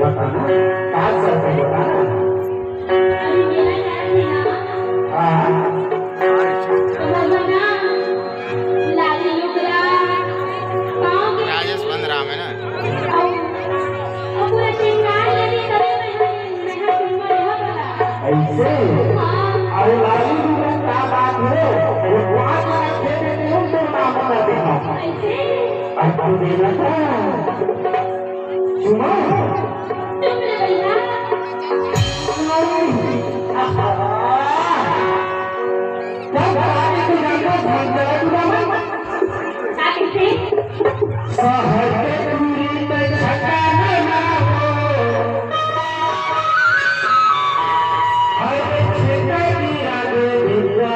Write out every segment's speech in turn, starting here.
बताना काय करते बताना राजेश बंदराम है ना। ऐसे अरे लालू जी में क्या बात है वो वहां का खेले नहीं तो नाम ना देखा अब तो देना था सुनो जब आगे तो जाकर भाग गया सहज दूरी में छका ना हो हरे छेका दिया देविया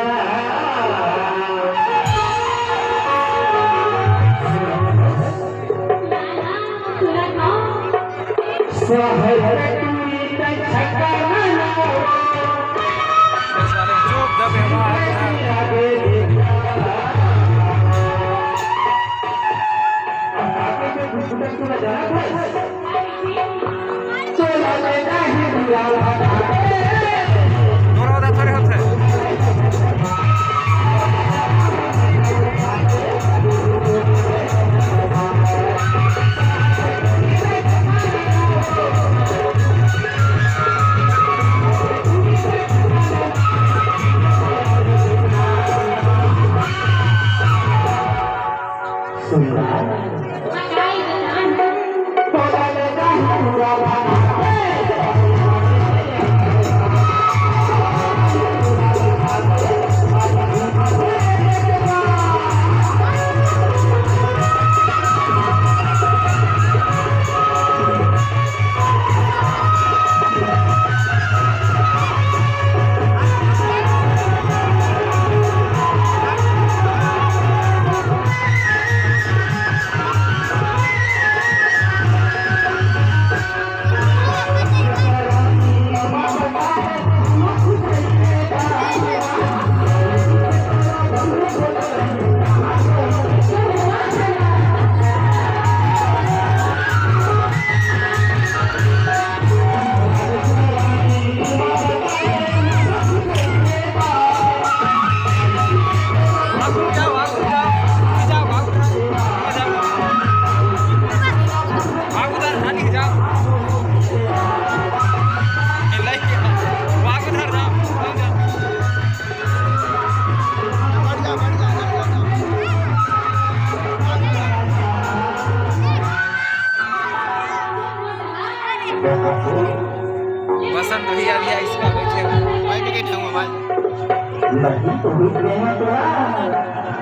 सहज दूरी में छका ना हो चुप दबे थोड़े होते बसंत भैया भी इसका बैठे बैठ के ठाऊं मोबाइल नहीं तो भी प्रेमा तोरा